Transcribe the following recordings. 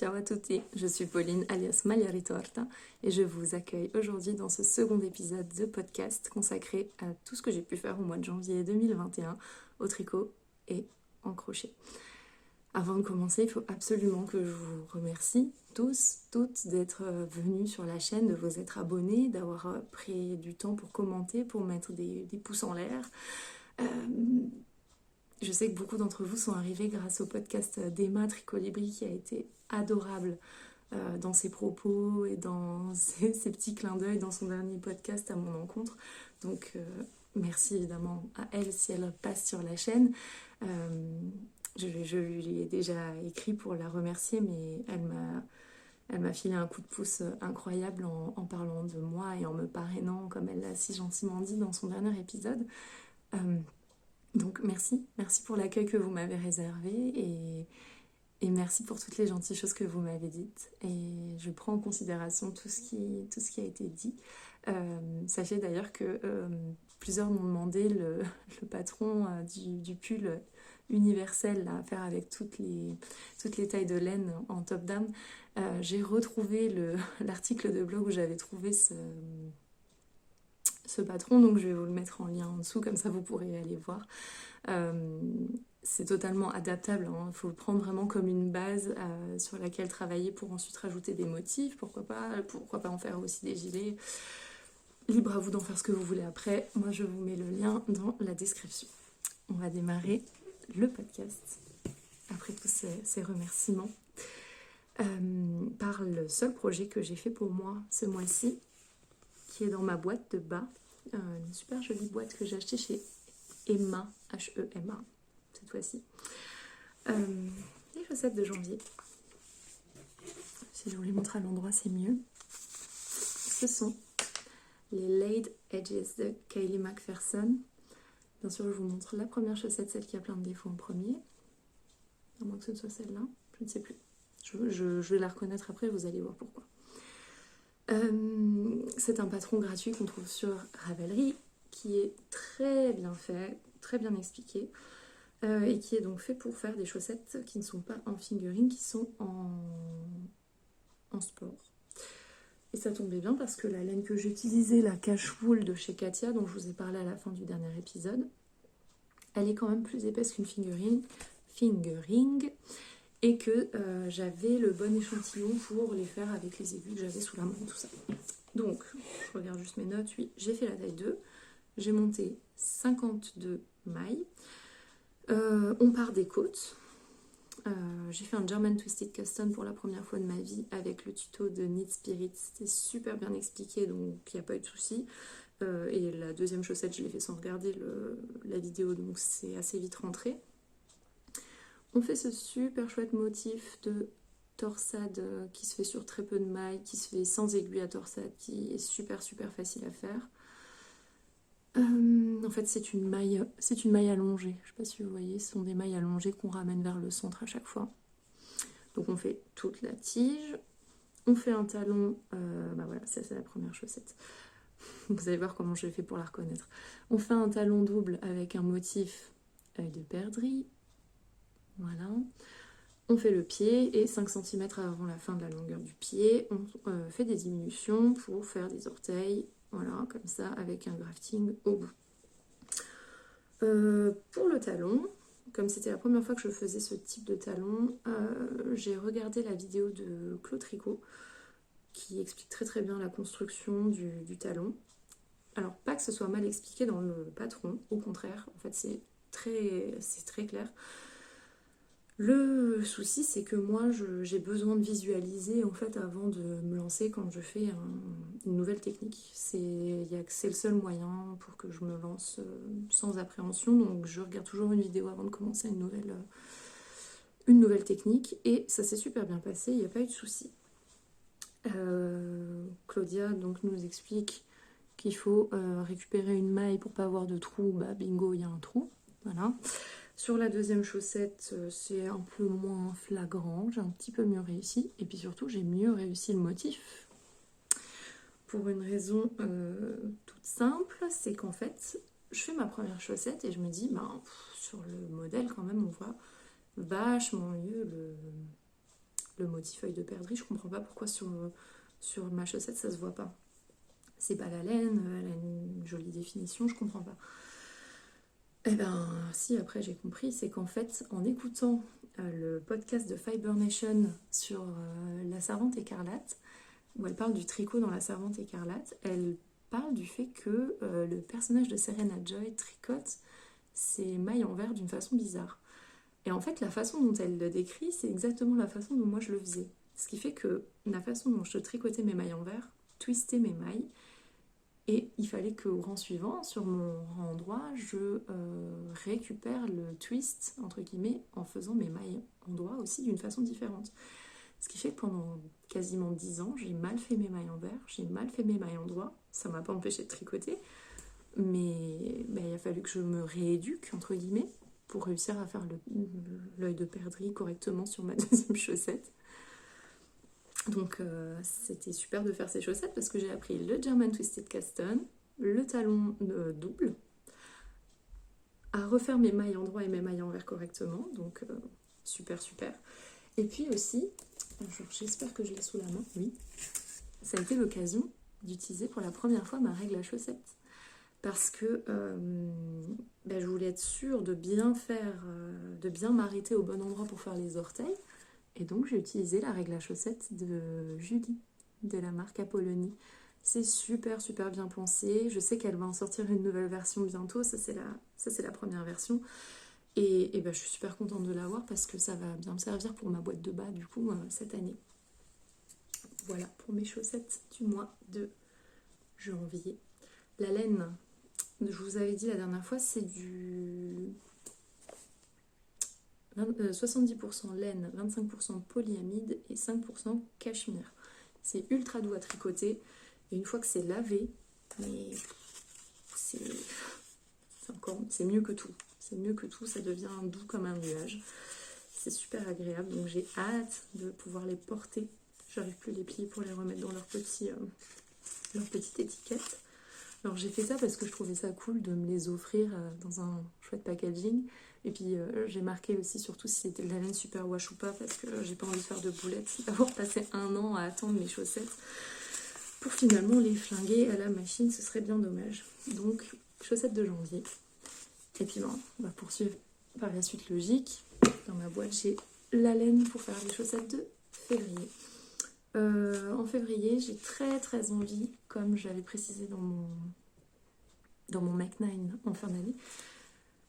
Ciao à tutti, je suis Pauline alias Maglia Ritorta et je vous accueille aujourd'hui dans ce second épisode de podcast consacré à tout ce que j'ai pu faire au mois de janvier 2021 au tricot et en crochet. Avant de commencer, il faut absolument que je vous remercie tous, toutes d'être venus sur la chaîne, de vous être abonnés, d'avoir pris du temps pour commenter, pour mettre des pouces en l'air. Je sais que beaucoup d'entre vous sont arrivés grâce au podcast d'Emma Tricolibri qui a été adorable dans ses propos et dans ses petits clins d'œil dans son dernier podcast à mon encontre. Donc merci évidemment à elle si elle passe sur la chaîne. Je lui ai déjà écrit pour la remercier, mais elle m'a filé un coup de pouce incroyable en parlant de moi et en me parrainant comme elle l'a si gentiment dit dans son dernier épisode. Donc merci pour l'accueil que vous m'avez réservé et merci pour toutes les gentilles choses que vous m'avez dites. Et je prends en considération tout ce qui a été dit. Sachez d'ailleurs que plusieurs m'ont demandé le patron du pull universel là, à faire avec toutes les tailles de laine en top down. J'ai retrouvé l'article de blog où j'avais trouvé ce patron, donc je vais vous le mettre en lien en dessous, comme ça vous pourrez aller voir. C'est totalement adaptable, hein. Il faut le prendre vraiment comme une base sur laquelle travailler pour ensuite rajouter des motifs, pourquoi pas en faire aussi des gilets. Libre à vous d'en faire ce que vous voulez après. Moi je vous mets le lien dans la description. On va démarrer le podcast après tous ces remerciements par le seul projet que j'ai fait pour moi ce mois-ci, qui est dans ma boîte de bas, une super jolie boîte que j'ai achetée chez Emma, H-E-M-A, cette fois-ci. Les chaussettes de janvier. Si je vous les montre à l'endroit, c'est mieux. Ce sont les Laid Edges de Kylie McPherson. Bien sûr, je vous montre la première chaussette, celle qui a plein de défauts en premier. À moins que ce ne soit celle-là, je ne sais plus. Je vais la reconnaître après, vous allez voir pourquoi. C'est un patron gratuit qu'on trouve sur Ravelry, qui est très bien fait, très bien expliqué, et qui est donc fait pour faire des chaussettes qui ne sont pas en fingering, qui sont en sport. Et ça tombait bien parce que la laine que j'utilisais, la cache wool de chez Katia, dont je vous ai parlé à la fin du dernier épisode, elle est quand même plus épaisse qu'une fingering, et que j'avais le bon échantillon pour les faire avec les aiguilles que j'avais sous la main et tout ça. Donc, je regarde juste mes notes, oui, j'ai fait la taille 2, j'ai monté 52 mailles, on part des côtes, j'ai fait un German Twisted Custom pour la première fois de ma vie avec le tuto de Knit Spirit, c'était super bien expliqué, donc il n'y a pas eu de souci. Et la deuxième chaussette, je l'ai fait sans regarder la vidéo, donc c'est assez vite rentré. On fait ce super chouette motif de torsade qui se fait sur très peu de mailles, qui se fait sans aiguille à torsade, qui est super facile à faire. En fait, c'est une maille allongée. Je ne sais pas si vous voyez, ce sont des mailles allongées qu'on ramène vers le centre à chaque fois. Donc on fait toute la tige. On fait un talon. Voilà, ça c'est la première chaussette. Vous allez voir comment je l'ai fait pour la reconnaître. On fait un talon double avec un motif œil de perdrix. Voilà. On fait le pied et 5 cm avant la fin de la longueur du pied, on fait des diminutions pour faire des orteils, voilà, comme ça, avec un grafting au bout. Pour le talon, comme c'était la première fois que je faisais ce type de talon, j'ai regardé la vidéo de Claude Tricot qui explique très bien la construction du talon. Alors, pas que ce soit mal expliqué dans le patron, au contraire, en fait c'est très clair. Le souci, c'est que moi, j'ai besoin de visualiser en fait avant de me lancer quand je fais une nouvelle technique. C'est le seul moyen pour que je me lance sans appréhension. Donc, je regarde toujours une vidéo avant de commencer une nouvelle technique. Et ça s'est super bien passé, il n'y a pas eu de souci. Claudia donc, nous explique qu'il faut récupérer une maille pour pas avoir de trou. Bah, bingo, il y a un trou. Voilà. Sur la deuxième chaussette, c'est un peu moins flagrant, j'ai un petit peu mieux réussi. Et puis surtout, j'ai mieux réussi le motif. Pour une raison toute simple, c'est qu'en fait, je fais ma première chaussette et je me dis, sur le modèle quand même, on voit vachement mieux le motif œil de perdrix. Je comprends pas pourquoi sur ma chaussette ça se voit pas. C'est pas la laine, elle a une jolie définition, je comprends pas. Eh ben si, après j'ai compris, c'est qu'en fait en écoutant le podcast de Fiber Nation sur la servante écarlate, où elle parle du tricot dans la servante écarlate, elle parle du fait que le personnage de Serena Joy tricote ses mailles en verre d'une façon bizarre. Et en fait, la façon dont elle le décrit, c'est exactement la façon dont moi je le faisais. Ce qui fait que la façon dont je tricotais mes mailles en verre, twistais mes mailles, et il fallait qu'au rang suivant, sur mon rang droit, je récupère le twist, entre guillemets, en faisant mes mailles en doigt aussi d'une façon différente. Ce qui fait que pendant quasiment 10 ans, j'ai mal fait mes mailles en verre, j'ai mal fait mes mailles en doigt. Ça m'a pas empêché de tricoter, mais il a fallu que je me rééduque, entre guillemets, pour réussir à faire l'œil de perdrix correctement sur ma deuxième chaussette. Donc c'était super de faire ces chaussettes parce que j'ai appris le German Twisted Caston, le talon double, à refaire mes mailles en droit et mes mailles en verre correctement. Donc super. Et puis aussi, j'espère que je l'ai sous la main, oui, ça a été l'occasion d'utiliser pour la première fois ma règle à chaussettes. Parce que je voulais être sûre de bien m'arrêter au bon endroit pour faire les orteils. Et donc j'ai utilisé la règle à chaussettes de Julie, de la marque Apollonie. C'est super bien pensé. Je sais qu'elle va en sortir une nouvelle version bientôt. Ça c'est la première version. Et je suis super contente de l'avoir parce que ça va bien me servir pour ma boîte de bas du coup cette année. Voilà pour mes chaussettes du mois de janvier. La laine, je vous avais dit la dernière fois, c'est du 70% laine, 25% polyamide et 5% cachemire. C'est ultra doux à tricoter et une fois que c'est lavé, mais c'est mieux que tout. C'est mieux que tout, ça devient doux comme un nuage. C'est super agréable, donc j'ai hâte de pouvoir les porter. J'arrive plus à les plier pour les remettre dans leur petite étiquette. Alors j'ai fait ça parce que je trouvais ça cool de me les offrir dans un chouette packaging. Et puis j'ai marqué aussi surtout si c'était de la laine super wash ou pas parce que j'ai pas envie de faire de boulettes, d'avoir passé 1 an à attendre mes chaussettes pour finalement les flinguer à la machine, ce serait bien dommage. Donc chaussettes de janvier. Et puis on va poursuivre par la suite logique. Dans ma boîte j'ai la laine pour faire les chaussettes de février. En février, j'ai très envie, comme j'avais précisé dans mon Make 9 en fin d'année,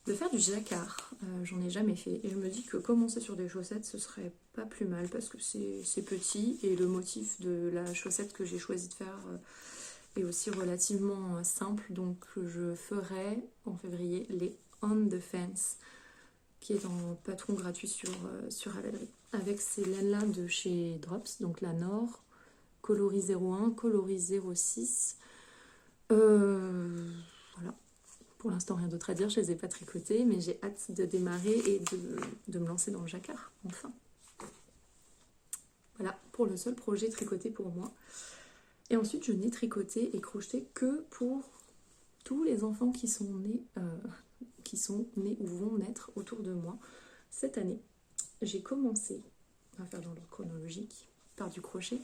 de faire du jacquard. J'en ai jamais fait et je me dis que commencer sur des chaussettes ce serait pas plus mal parce que c'est petit et le motif de la chaussette que j'ai choisi de faire est aussi relativement simple, donc je ferai en février les On the Fence qui est en patron gratuit sur Ravelry, avec ces laines-là de chez Drops, donc la Nord, coloris 01, coloris 06. Voilà. Pour l'instant, rien d'autre à dire, je les ai pas tricotées, mais j'ai hâte de démarrer et de me lancer dans le jacquard, enfin. Voilà, pour le seul projet tricoté pour moi. Et ensuite, je n'ai tricoté et crocheté que pour tous les enfants qui sont nés ou vont naître autour de moi cette année. J'ai commencé, on va faire dans l'ordre chronologique, par du crochet.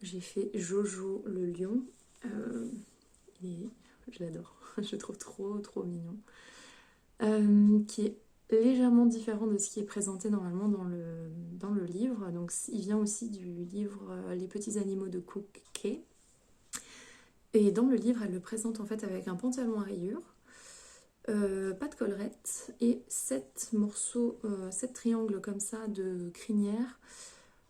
J'ai fait Jojo le lion. Je l'adore, je le trouve trop mignon. Qui est légèrement différent de ce qui est présenté normalement dans le livre. Donc il vient aussi du livre Les petits animaux de Cook Kay. Et dans le livre, elle le présente en fait avec un pantalon à rayures, pas de collerette et 7 morceaux, 7 triangles comme ça de crinière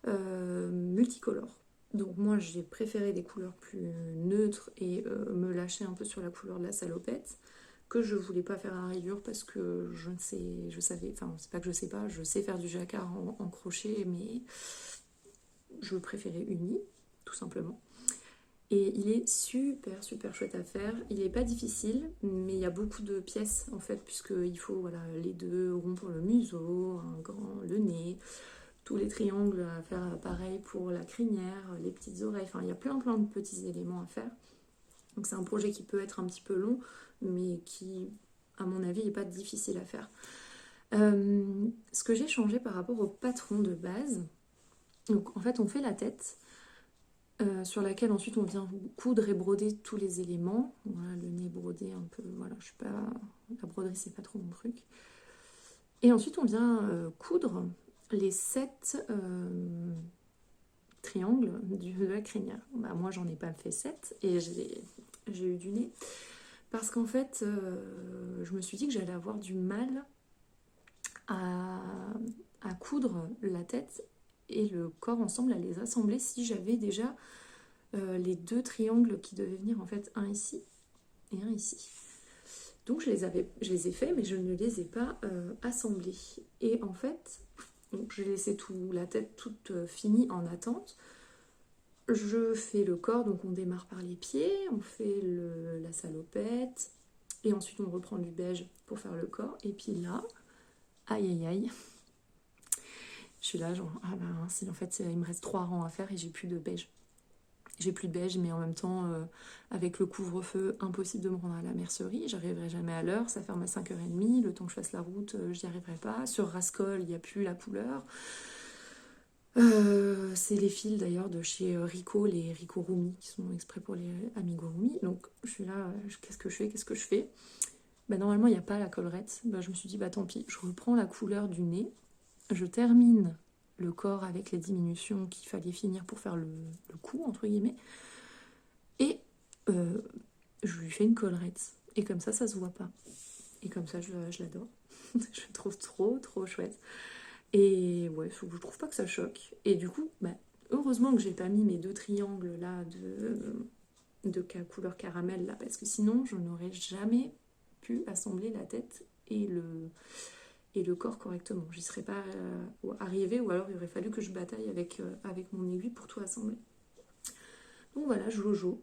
multicolores. Donc moi j'ai préféré des couleurs plus neutres et me lâcher un peu sur la couleur de la salopette, que je voulais pas faire à rayures parce que je sais faire du jacquard en crochet, mais je préférais uni, tout simplement. Et il est super chouette à faire. Il n'est pas difficile, mais il y a beaucoup de pièces en fait, puisqu'il faut les 2 ronds pour le museau, le nez, tous les triangles à faire pareil pour la crinière, les petites oreilles. Enfin, il y a plein de petits éléments à faire. Donc c'est un projet qui peut être un petit peu long, mais qui, à mon avis, n'est pas difficile à faire. Ce que j'ai changé par rapport au patron de base, donc en fait on fait la tête, sur laquelle ensuite on vient coudre et broder tous les éléments. Voilà, le nez brodé un peu, voilà, je sais pas, la broderie c'est pas trop mon truc. Et ensuite on vient coudre les 7 triangles de la crinière. Bah, moi j'en ai pas fait 7 et j'ai eu du nez. Parce qu'en fait, je me suis dit que j'allais avoir du mal à, à coudre la tête et le corps ensemble, à les assembler si j'avais déjà les 2 triangles qui devaient venir en fait, un ici et un ici. Donc je les ai faits, mais je ne les ai pas assemblés. Et en fait, donc j'ai laissé la tête toute finie en attente. Je fais le corps, donc on démarre par les pieds, on fait la salopette, et ensuite on reprend du beige pour faire le corps. Et puis là, aïe aïe aïe, je suis là genre, ah bah si en fait il me reste 3 rangs à faire et j'ai plus de beige. J'ai plus de beige, mais en même temps, avec le couvre-feu, impossible de me rendre à la mercerie. J'arriverai jamais à l'heure, ça ferme à 5h30. Le temps que je fasse la route, j'y arriverai pas. Sur Rascol, il n'y a plus la couleur. C'est les fils d'ailleurs de chez Rico, les Rico Rumi, qui sont exprès pour les amigurumi. Donc je suis là, qu'est-ce que je fais bah, normalement, il n'y a pas la collerette. Bah, je me suis dit, bah tant pis, je reprends la couleur du nez. Je termine le corps avec les diminutions qu'il fallait finir pour faire le cou, entre guillemets. Et je lui fais une collerette. Et comme ça se voit pas. Et comme ça, je l'adore. Je le trouve trop chouette. Et ouais, je trouve pas que ça choque. Et du coup, bah, heureusement que j'ai pas mis mes 2 triangles là de couleur caramel là, parce que sinon, je n'aurais jamais pu assembler la tête et le corps correctement. J'y serais pas arrivée, ou alors il aurait fallu que je bataille avec mon aiguille pour tout assembler. Donc voilà, Jojo,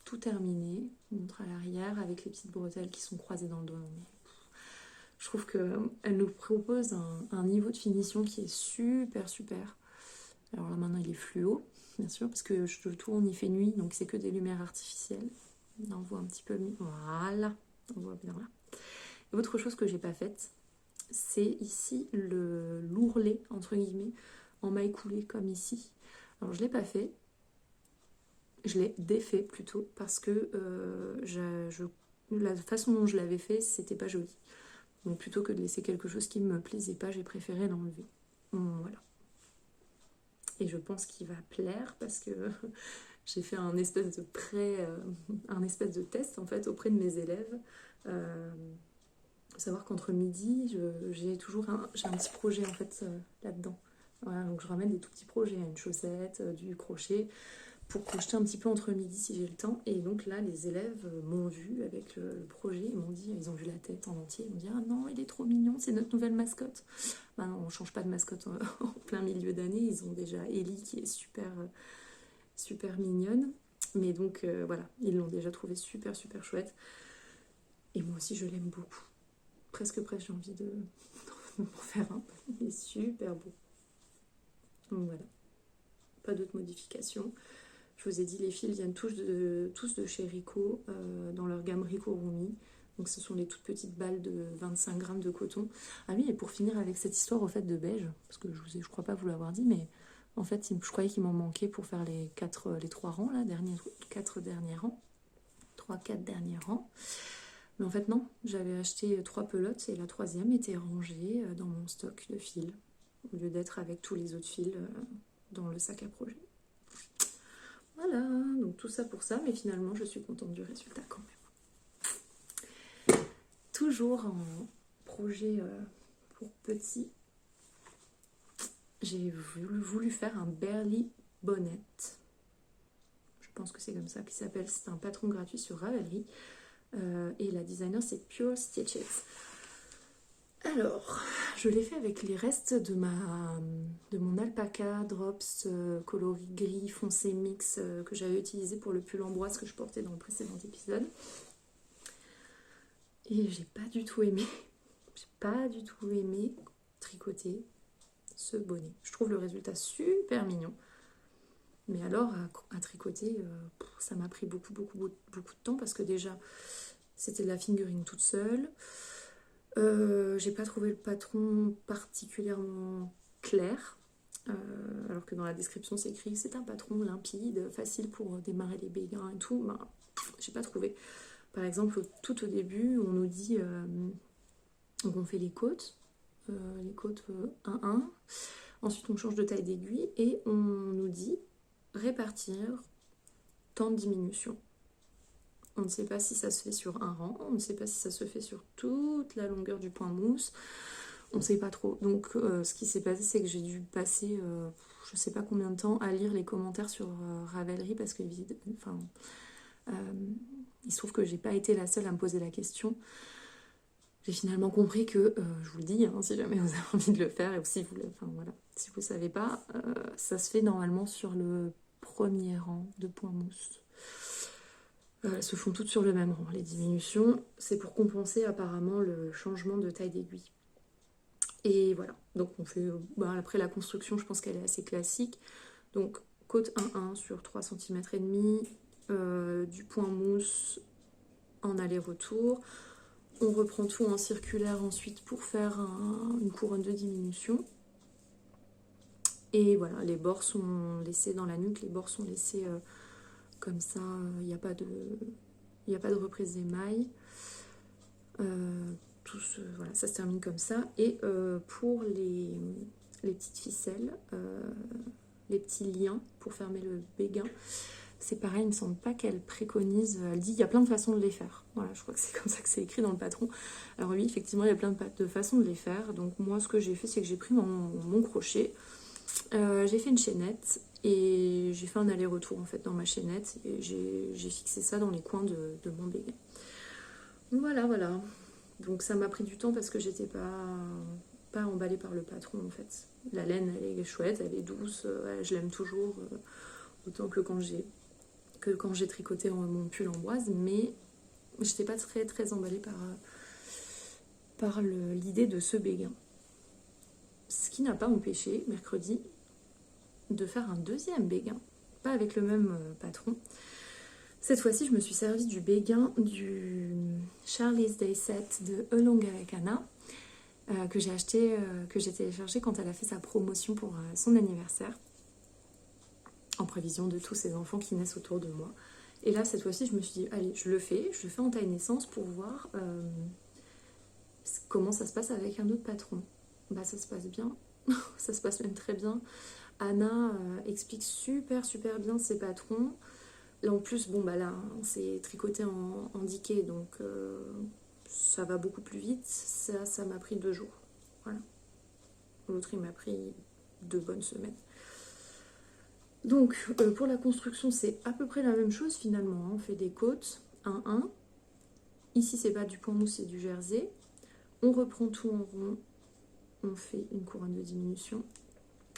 tout terminé, montre à l'arrière avec les petites bretelles qui sont croisées dans le dos. Je trouve qu'elle nous propose un niveau de finition qui est super. Alors là maintenant il est fluo, bien sûr, parce que je le tourne, il fait nuit, donc c'est que des lumières artificielles. Là on voit un petit peu mieux. Voilà, on voit bien là. Et autre chose que j'ai pas faite, c'est ici l'ourlet, entre guillemets, en maille coulée comme ici. Alors je l'ai pas fait, je l'ai défait plutôt, parce que la façon dont je l'avais fait, c'était pas joli. Donc plutôt que de laisser quelque chose qui ne me plaisait pas, j'ai préféré l'enlever. Voilà. Et je pense qu'il va plaire parce que j'ai fait un espèce de test en fait auprès de mes élèves. Faut savoir qu'entre midi, j'ai un petit projet en fait là-dedans. Voilà, donc je ramène des tout petits projets, une chaussette, du crochet, pour projeter un petit peu entre midi si j'ai le temps. Et donc là, les élèves m'ont vu avec le projet, ils m'ont dit, ils ont vu la tête en entier, ils m'ont dit ah non, il est trop mignon, c'est notre nouvelle mascotte. Ben non, on change pas de mascotte en plein milieu d'année, ils ont déjà Ellie qui est super mignonne. Mais donc voilà, ils l'ont déjà trouvé super chouette. Et moi aussi je l'aime beaucoup. Presque j'ai envie de m'en faire un. Il est super beau. Donc voilà, pas d'autres modifications. Je vous ai dit, les fils viennent tous de chez Rico, dans leur gamme Rico Rumi. Donc ce sont les toutes petites balles de 25 grammes de coton. Ah oui, et pour finir avec cette histoire au fait de beige, parce que je crois pas vous l'avoir dit, mais en fait, je croyais qu'il m'en manquait pour faire les 3 rangs, là, 4 derniers rangs. 3-4 derniers rangs. Mais en fait, non, j'avais acheté 3 pelotes et la 3e était rangée dans mon stock de fils, au lieu d'être avec tous les autres fils dans le sac à projet. Voilà, donc tout ça pour ça, mais finalement je suis contente du résultat quand même. Toujours en projet pour petit, j'ai voulu faire un Berly bonnet. Je pense que c'est comme ça qu'il s'appelle, c'est un patron gratuit sur Ravelry. Et la designer c'est Pure Stitches. Alors, je l'ai fait avec les restes de mon alpaca drops coloris gris foncé mix que j'avais utilisé pour le pull ambroise que je portais dans le précédent épisode. Et j'ai pas du tout aimé. J'ai pas du tout aimé tricoter ce bonnet. Je trouve le résultat super mignon. Mais alors, à tricoter, ça m'a pris beaucoup de temps parce que déjà, c'était de la fingering toute seule. J'ai pas trouvé le patron particulièrement clair, alors que dans la description c'est écrit c'est un patron limpide, facile pour démarrer les béguins et tout. Ben, j'ai pas trouvé. Par exemple, tout au début, on nous dit donc on fait les côtes 1-1. Ensuite, on change de taille d'aiguille et on nous dit répartir tant de diminution. On ne sait pas si ça se fait sur un rang, on ne sait pas si ça se fait sur toute la longueur du point mousse, on ne sait pas trop. Donc ce qui s'est passé, c'est que j'ai dû passer je ne sais pas combien de temps à lire les commentaires sur Ravelry parce que il se trouve que j'ai pas été la seule à me poser la question. J'ai finalement compris que, je vous le dis, hein, si jamais vous avez envie de le faire, et si vous ne savez pas, ça se fait normalement sur le premier rang de point mousse. Elles se font toutes sur le même rang, les diminutions. C'est pour compenser apparemment le changement de taille d'aiguille. Et voilà, donc on fait, après la construction, je pense qu'elle est assez classique. Donc côte 1-1 sur 3,5 cm, du point mousse en aller-retour. On reprend tout en circulaire ensuite pour faire une couronne de diminution. Et voilà, les bords sont laissés dans la nuque, les bords sont laissés comme ça, il n'y a pas de reprise d'émail. Voilà, ça se termine comme ça. Et pour les petites ficelles, les petits liens pour fermer le béguin, c'est pareil, il me semble pas qu'elle préconise, elle dit il y a plein de façons de les faire. Voilà, je crois que c'est comme ça que c'est écrit dans le patron. Alors oui, effectivement, il y a plein de façons de les faire. Donc moi, ce que j'ai fait, c'est que j'ai pris mon crochet, j'ai fait une chaînette et j'ai fait un aller-retour en fait dans ma chaînette et j'ai fixé ça dans les coins de mon béguin. Voilà. Donc ça m'a pris du temps parce que j'étais pas emballée par le patron en fait. La laine, elle est chouette, elle est douce, je l'aime toujours, autant que quand j'ai tricoté mon pull en boise, mais j'étais pas très très emballée par l'idée de ce béguin. Ce qui n'a pas empêché, mercredi, de faire un deuxième béguin, pas avec le même patron. Cette fois-ci, je me suis servi du béguin du Charlie's Day Set de Along avec Anna, que j'ai acheté, que j'ai téléchargé quand elle a fait sa promotion pour son anniversaire, en prévision de tous ces enfants qui naissent autour de moi. Et là, cette fois-ci, je me suis dit, allez, je le fais en taille naissance pour voir comment ça se passe avec un autre patron. Bah, ça se passe bien, ça se passe même très bien. Anna explique super bien ses patrons. Là, en plus, là, c'est tricoté en diquet, donc ça va beaucoup plus vite. Ça m'a pris 2 jours. Voilà. L'autre, il m'a pris 2 bonnes semaines. Donc, pour la construction, c'est à peu près la même chose finalement. On fait des côtes, 1-1. Ici, c'est pas du point mousse, c'est du jersey. On reprend tout en rond. On fait une couronne de diminution.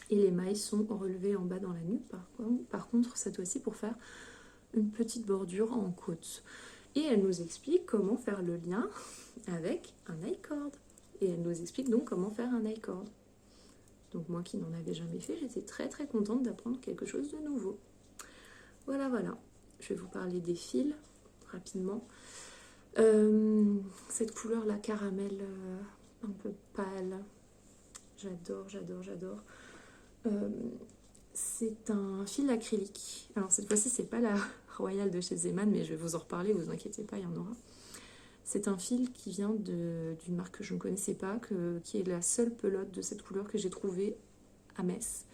Et les mailles sont relevées en bas dans la nuque. Par contre, cette fois-ci, pour faire une petite bordure en côte. Et elle nous explique comment faire le lien avec un I-cord. Et elle nous explique donc comment faire un I-cord. Donc moi qui n'en avais jamais fait, j'étais très très contente d'apprendre quelque chose de nouveau. Voilà. Je vais vous parler des fils rapidement. Cette couleur là, caramel, un peu pâle. J'adore. C'est un fil acrylique. Alors cette fois-ci, c'est pas la Royale de chez Zeman, mais je vais vous en reparler, vous inquiétez pas, il y en aura. C'est un fil qui vient d'une marque que je ne connaissais pas, qui est la seule pelote de cette couleur que j'ai trouvée à Metz.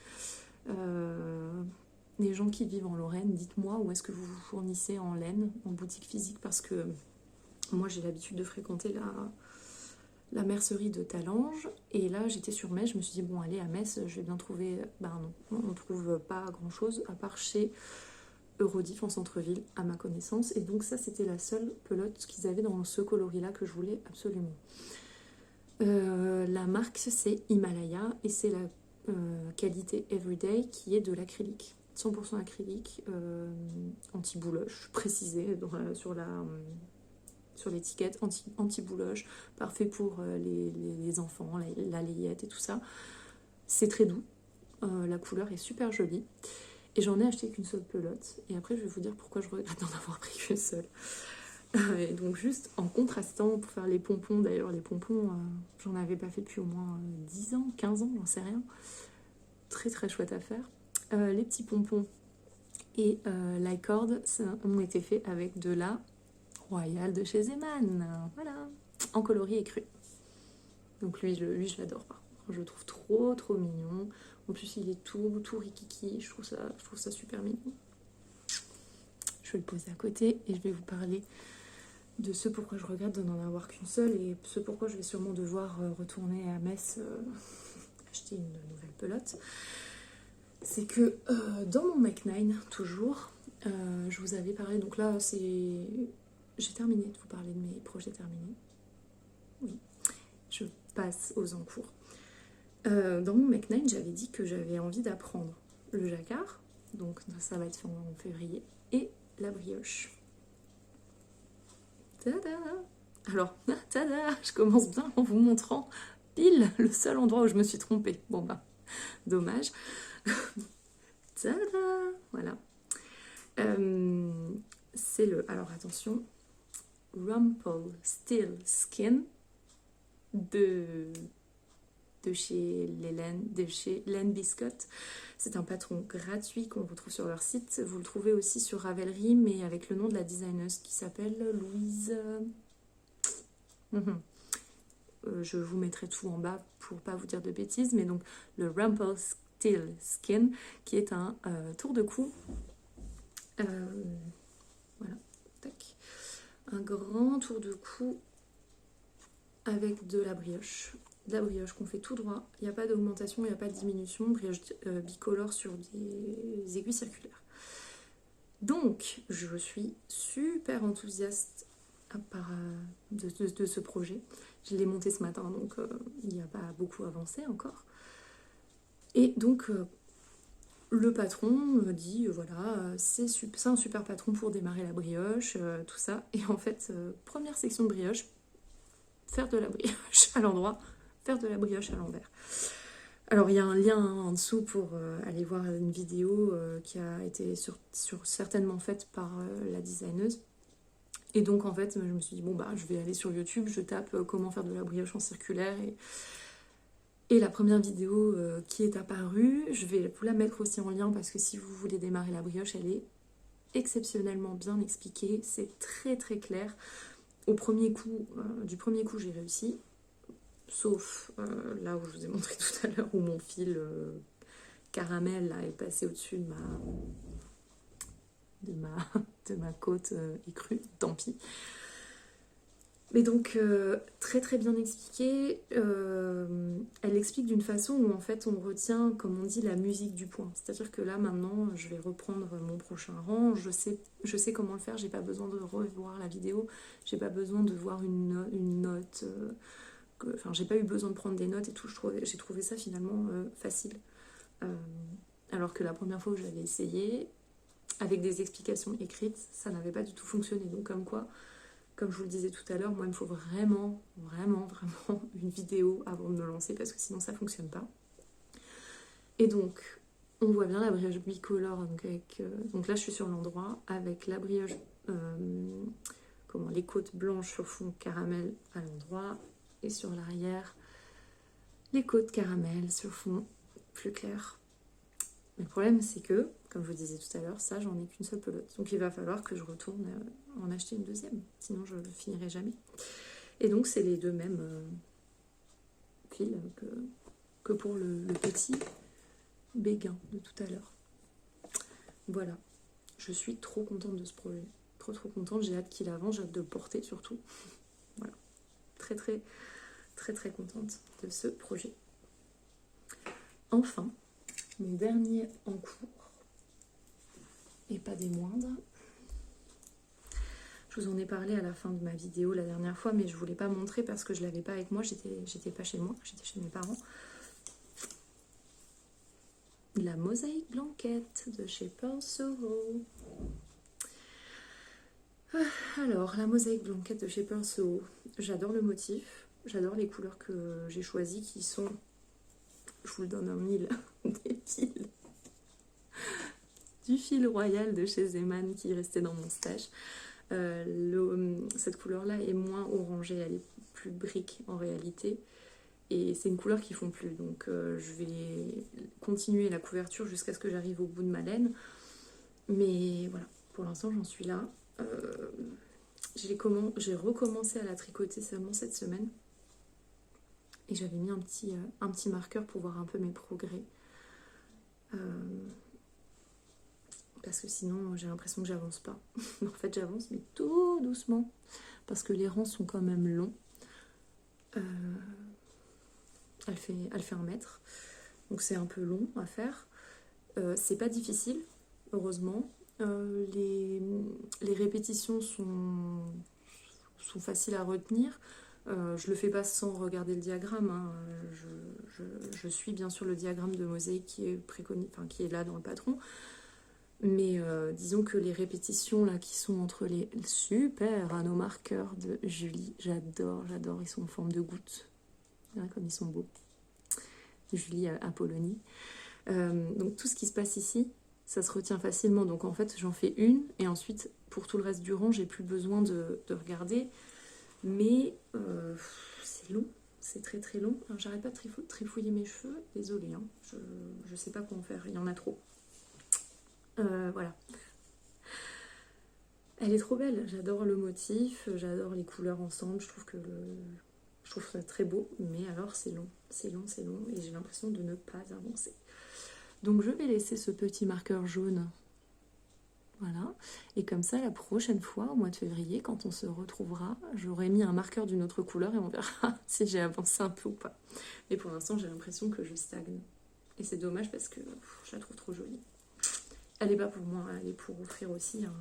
Les gens qui vivent en Lorraine, dites-moi où est-ce que vous vous fournissez en laine, en boutique physique, parce que moi j'ai l'habitude de fréquenter la mercerie de Talange, et là j'étais sur Metz, je me suis dit bon allez à Metz, je vais bien trouver, non, on ne trouve pas grand chose à part chez Eurodif en centre-ville à ma connaissance, et donc ça c'était la seule pelote qu'ils avaient dans ce coloris là que je voulais absolument. La marque c'est Himalaya et c'est la qualité Everyday qui est de l'acrylique, 100% acrylique, anti-bouloche, précisé sur l'étiquette, anti-bouloche, parfait pour les enfants, la layette et tout ça. C'est très doux, la couleur est super jolie. Et j'en ai acheté qu'une seule pelote. Et après, je vais vous dire pourquoi je regrette d'en avoir pris qu'une seule. Et donc juste en contrastant pour faire les pompons, d'ailleurs les pompons, j'en avais pas fait depuis au moins 10 ans, 15 ans, j'en sais rien. Très très chouette à faire. Les petits pompons et la corde ont été faits avec de la Royale de chez Zeman, voilà, en coloris et cru. Donc lui je l'adore par contre, je le trouve trop mignon. En plus il est tout rikiki, je trouve ça super mignon. Je vais le poser à côté et je vais vous parler de ce pourquoi je regrette de n'en avoir qu'une seule et ce pourquoi je vais sûrement devoir retourner à Metz acheter une nouvelle pelote. C'est que dans mon Mac 9, toujours, je vous avais parlé, donc là j'ai terminé de vous parler de mes projets terminés. Oui, je passe aux encours. Dans mon Mac 9, j'avais dit que j'avais envie d'apprendre le jacquard, donc ça va être fait en février, et la brioche. Tada! Alors, tada! Je commence bien en vous montrant pile le seul endroit où je me suis trompée. Bon bah, dommage. Tada! Voilà. C'est le... Alors attention. Rumpelstiltskin de chez Len Biscuit. C'est un patron gratuit qu'on retrouve sur leur site. Vous le trouvez aussi sur Ravelry, mais avec le nom de la designeuse qui s'appelle Louise. Je vous mettrai tout en bas pour pas vous dire de bêtises, mais donc le Rumpelstiltskin qui est un tour de cou. Voilà, tac. Un grand tour de cou avec de la brioche. De la brioche qu'on fait tout droit, il n'y a pas d'augmentation, il n'y a pas de diminution, brioche bicolore sur des aiguilles circulaires. Donc, je suis super enthousiaste de ce projet. Je l'ai monté ce matin, donc il n'y a pas beaucoup avancé encore. Et donc, le patron me dit, voilà, c'est un super patron pour démarrer la brioche, tout ça. Et en fait, première section de brioche, faire de la brioche à l'endroit, faire de la brioche à l'envers. Alors il y a un lien en dessous pour aller voir une vidéo qui a été certainement faite par la designeuse. Et donc en fait je me suis dit bon bah je vais aller sur YouTube, je tape comment faire de la brioche en circulaire et la première vidéo qui est apparue, je vais vous la mettre aussi en lien parce que si vous voulez démarrer la brioche, elle est exceptionnellement bien expliquée, c'est très très clair. Du premier coup j'ai réussi. Sauf là où je vous ai montré tout à l'heure où mon fil caramel là, est passé au-dessus de ma côte écrue, tant pis. Mais donc très très bien expliqué, elle explique d'une façon où en fait on retient, comme on dit, la musique du point. C'est-à-dire que là maintenant je vais reprendre mon prochain rang, je sais comment le faire, j'ai pas besoin de revoir la vidéo, j'ai pas besoin de voir une note. Enfin, j'ai pas eu besoin de prendre des notes et tout, j'ai trouvé ça finalement facile. Alors que la première fois où j'avais essayé, avec des explications écrites, ça n'avait pas du tout fonctionné. Donc comme quoi, comme je vous le disais tout à l'heure, moi il me faut vraiment une vidéo avant de me lancer parce que sinon ça fonctionne pas. Et donc, on voit bien la brioche bicolore, donc là je suis sur l'endroit, avec la brioche, les côtes blanches sur fond caramel à l'endroit, et sur l'arrière, les côtes caramel sur fond plus clair. Mais le problème, c'est que, comme je vous disais tout à l'heure, ça, j'en ai qu'une seule pelote. Donc il va falloir que je retourne en acheter une deuxième. Sinon, je ne finirai jamais. Et donc, c'est les deux mêmes fils que pour le petit béguin de tout à l'heure. Voilà. Je suis trop contente de ce projet. Trop contente. J'ai hâte qu'il avance. J'ai hâte de le porter surtout. Voilà. Très contente de ce projet. Enfin, mon dernier en cours, et pas des moindres, je vous en ai parlé à la fin de ma vidéo la dernière fois, mais je ne voulais pas montrer parce que je ne l'avais pas avec moi, j'étais pas chez moi, j'étais chez mes parents. La mosaïque blanquette de chez Pearl Soho. Alors, la mosaïque blanquette de chez Pearl Soho, j'adore le motif. J'adore les couleurs que j'ai choisies qui sont, je vous le donne en mille, des fils. Du fil royal de chez Zeman qui restait dans mon stash. Cette couleur-là est moins orangée, elle est plus brique en réalité. Et c'est une couleur qui ne fond plus. Donc je vais continuer la couverture jusqu'à ce que j'arrive au bout de ma laine. Mais voilà, pour l'instant j'en suis là. J'ai recommencé à la tricoter seulement cette semaine. Et j'avais mis un petit marqueur pour voir un peu mes progrès. Parce que sinon j'ai l'impression que j'avance pas. En fait j'avance mais tout doucement. Parce que les rangs sont quand même longs. Elle fait 1 mètre. Donc c'est un peu long à faire. C'est pas difficile, heureusement. Les répétitions sont faciles à retenir. Je le fais pas sans regarder le diagramme. Hein. Je suis bien sûr le diagramme de mosaïque qui est là dans le patron. Mais disons que les répétitions là qui sont entre les super anneaux marqueurs de Julie, j'adore. Ils sont en forme de gouttes. Hein, comme ils sont beaux. Julie Apollonie. Donc tout ce qui se passe ici, ça se retient facilement. Donc en fait, j'en fais une et ensuite, pour tout le reste du rang, j'ai plus besoin de regarder. Mais c'est long, c'est très très long. Alors, j'arrête pas de trifouiller mes cheveux. Désolée, hein. Je sais pas quoi en faire, il y en a trop. Voilà. Elle est trop belle, j'adore le motif, j'adore les couleurs ensemble, je trouve ça très beau, mais alors c'est long, et j'ai l'impression de ne pas avancer. Donc je vais laisser ce petit marqueur jaune, voilà, et comme ça la prochaine fois, au mois de février, quand on se retrouvera, j'aurai mis un marqueur d'une autre couleur et on verra si j'ai avancé un peu ou pas. Mais pour l'instant j'ai l'impression que je stagne, et c'est dommage parce que je la trouve trop jolie. Elle n'est pas pour moi, elle est pour offrir aussi à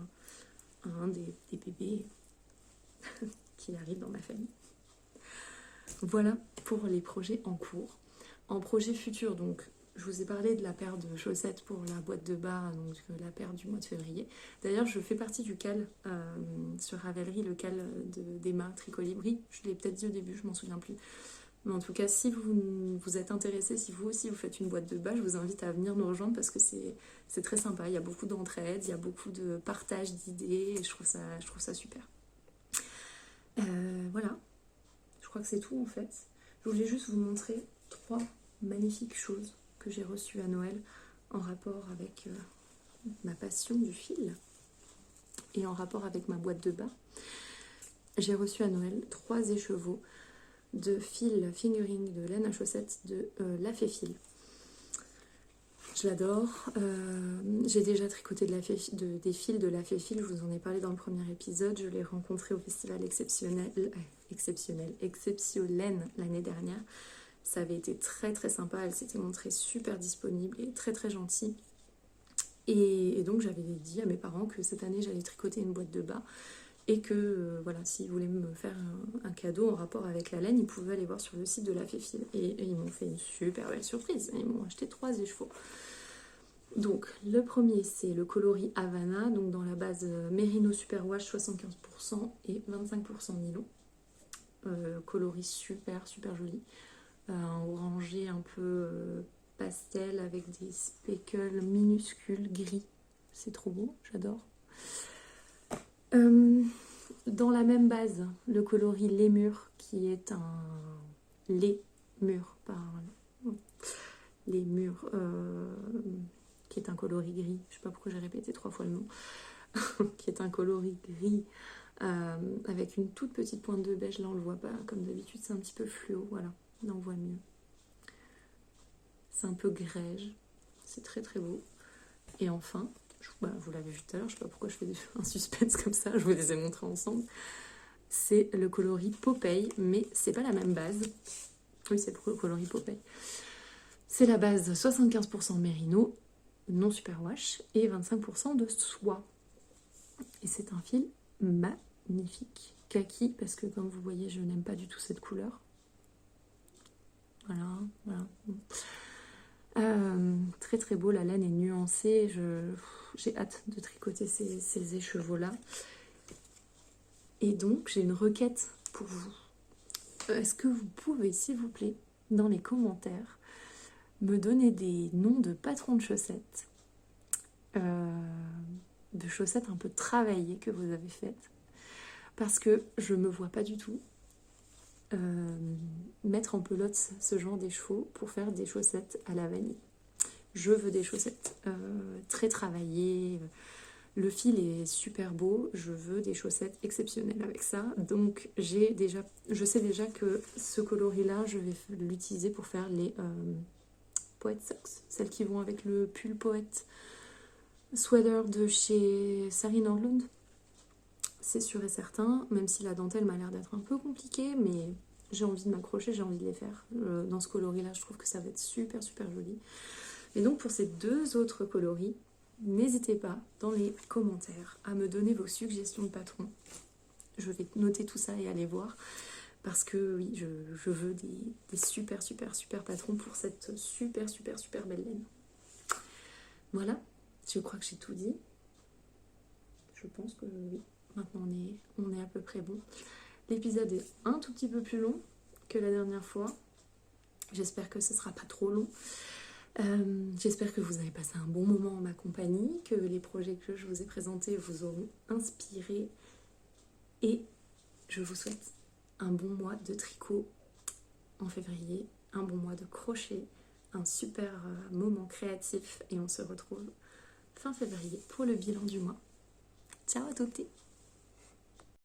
un des bébés qui arrivent dans ma famille. Voilà pour les projets en cours. En projet futur, donc, je vous ai parlé de la paire de chaussettes pour la boîte de bas, donc la paire du mois de février. D'ailleurs, je fais partie du cal sur Ravelry, le cal d'Emma Tricolibri. Je l'ai peut-être dit au début, je m'en souviens plus. Mais en tout cas, si vous êtes intéressé, si vous aussi vous faites une boîte de bas, je vous invite à venir nous rejoindre parce que c'est très sympa. Il y a beaucoup d'entraide, il y a beaucoup de partage d'idées et je trouve ça super. Voilà, je crois que c'est tout en fait. Je voulais juste vous montrer 3 magnifiques choses que j'ai reçues à Noël en rapport avec ma passion du fil et en rapport avec ma boîte de bas. J'ai reçu à Noël 3 écheveaux de fil fingering de laine à chaussettes de La Féfil. Je l'adore. J'ai déjà tricoté des fils de La Féfil, je vous en ai parlé dans le premier épisode. Je l'ai rencontré au festival Exceptiolaine l'année dernière. Ça avait été très très sympa, elle s'était montrée super disponible et très très gentille. Et donc j'avais dit à mes parents que cette année j'allais tricoter une boîte de bas. Et que voilà, s'ils voulaient me faire un cadeau en rapport avec la laine, ils pouvaient aller voir sur le site de La Féfil. Et ils m'ont fait une super belle surprise. Ils m'ont acheté 3 écheveaux. Donc, le premier, c'est le coloris Havana, donc dans la base Merino Superwash 75% et 25% nylon. Coloris super joli. Un orangé un peu pastel avec des speckles minuscules gris. C'est trop beau, j'adore. Dans la même base, le coloris Lémur, qui est un Lémur, qui est un coloris gris. Je sais pas pourquoi j'ai répété 3 fois le nom. Qui est un coloris gris avec une toute petite pointe de beige. Là, on le voit pas. Comme d'habitude, c'est un petit peu fluo. Voilà, là, on voit mieux. C'est un peu grège. C'est très très beau. Et enfin, vous l'avez vu tout à l'heure, je sais pas pourquoi je fais un suspense comme ça, je vous les ai montrés ensemble. C'est le coloris Popeye, mais c'est pas la même base. Oui, c'est le coloris Popeye. C'est la base 75% Merino, non superwash, et 25% de soie. Et c'est un fil magnifique. Kaki, parce que comme vous voyez, je n'aime pas du tout cette couleur. Voilà. Très très beau, la laine est nuancée, j'ai hâte de tricoter ces écheveaux-là. Et donc, j'ai une requête pour vous. Est-ce que vous pouvez, s'il vous plaît, dans les commentaires, me donner des noms de patrons de chaussettes un peu travaillées que vous avez faites, parce que je me vois pas du tout mettre en pelote ce genre d'écheveau pour faire des chaussettes à la vanille. Je veux des chaussettes très travaillées. Le fil est super beau. Je veux des chaussettes exceptionnelles avec ça. Donc je sais déjà que ce coloris-là, je vais l'utiliser pour faire les Poet Socks. Celles qui vont avec le pull Poet Sweater de chez Sari Nordlund. C'est sûr et certain, même si la dentelle m'a l'air d'être un peu compliquée, mais j'ai envie de m'accrocher, j'ai envie de les faire. Dans ce coloris-là, je trouve que ça va être super super joli. Et donc pour ces deux autres coloris, n'hésitez pas dans les commentaires à me donner vos suggestions de patrons. Je vais noter tout ça et aller voir. Parce que oui, je veux des super super super patrons pour cette super super super belle laine. Voilà, je crois que j'ai tout dit. Je pense que oui. Maintenant on est à peu près bon. L'épisode est un tout petit peu plus long que la dernière fois. J'espère que ce sera pas trop long. J'espère que vous avez passé un bon moment en ma compagnie, que les projets que je vous ai présentés vous auront inspiré. Et je vous souhaite un bon mois de tricot en février, un bon mois de crochet, un super moment créatif et on se retrouve fin février pour le bilan du mois. Ciao à tutti!